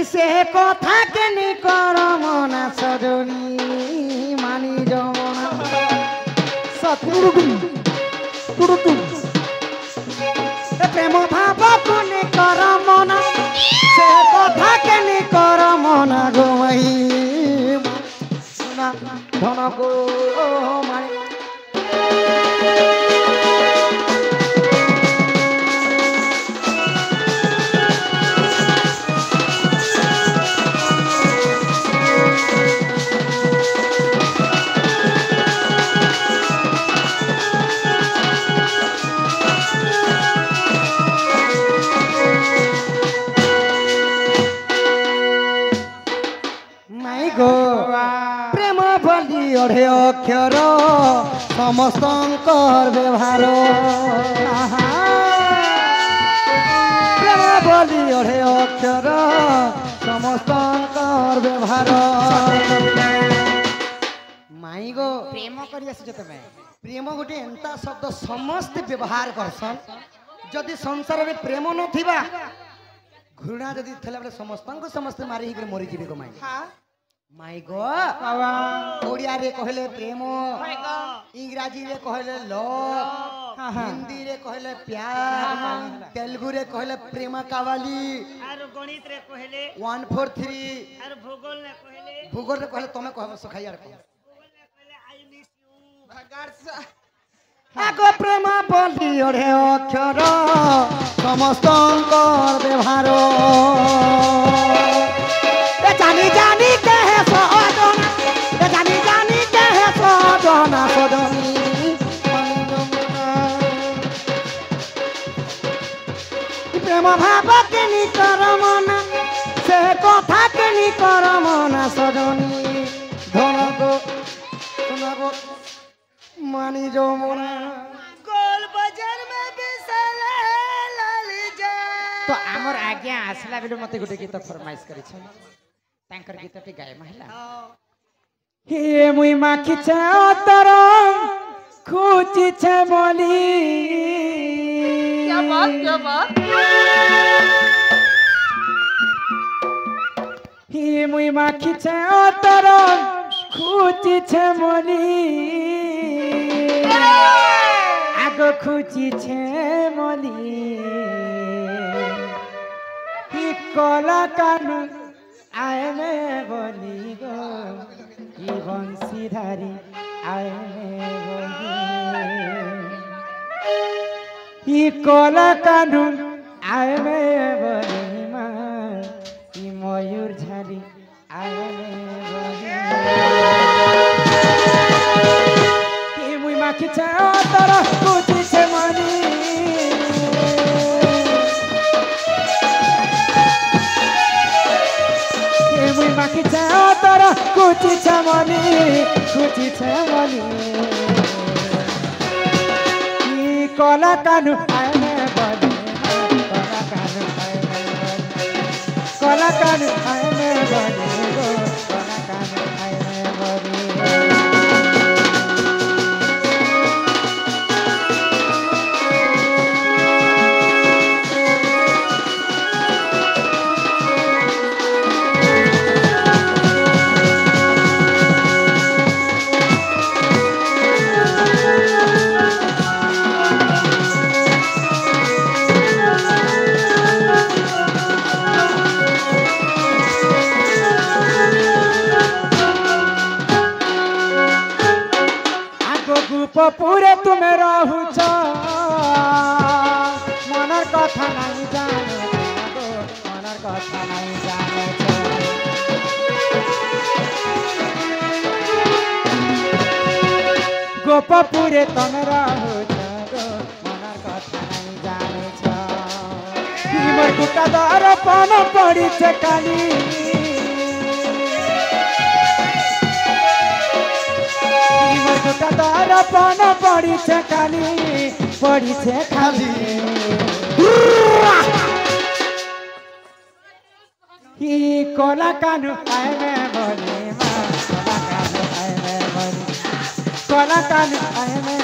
से कथा के निकर मना सजनी मानी जमना प्रेम भाव को निकर मना से कथा के निकर मना गोमई धन गो मानी अढ़े अक्षर समस्त व्यवहार प्रेम बोली अढ़े अक्षर समस्त व्यवहार माई गो प्रेम कर प्रेम गोटे एंता शब्द समस्त व्यवहार करसन जदि संसार में प्रेम न थिबा घृणा जदि थला बेले समस्त मारी मरी जीवे गो माई माई गो ओडिया रे कहले प्रेम इंग्राजी रे कहले लव हिंदी रे कहले प्यार तेलुगु रे कहले प्रेम कावाली आरो गणित रे कहले 1 4 3 आरो भूगोल रे कहले तमे कहबो सखाइयार को भूगोल रे कहले आई मिस यू भगारसा आगो प्रेम बोली ओढ़े अक्षर समस्त व्यवहार जानी जानी कहे सजना जानी जानी कहे सजना सजनी प्रेम भाव के निकर मना से कथा के निकर मना सजनी धन गो मानी जो मना गोल बाजार में बिसले लाली जा तो हमर आज्ञा आसला बेले मते गुटे गीत फरमाइश करि छ तांकर गीतटी गाय महिला हे मुई माखी छ तरंग खुची छ मोली क्या बात हे मुई माखी छ तरंग खुची छ मोली आगो खुची छ मोली ही कला कानू आए में बोली गो ये बंशीधारी आए में बोली ये कोला कानून आए में बोली माँ ये मयूर झाली आए में बोली ये मुई माँ खिंचा तारा कुछ से मानी माखी छ तर कुची छ मनी कला कानू आए में बनी कला कानू आए में बनी कला कानू आए में बनी पूरे तुम्हें रहूच मनर कथा नहीं जाने मनर कथा नहीं जाने गोपपुरे तुम्हें रहूच मनर कथा नहीं जाने मोर गुटा दर पन पड़ी काली दार पन पड़ी खाली पड़ी खाली ही कोला कानू आए में बोली माँ कोला कानू आए में बोली कोला कानू आए में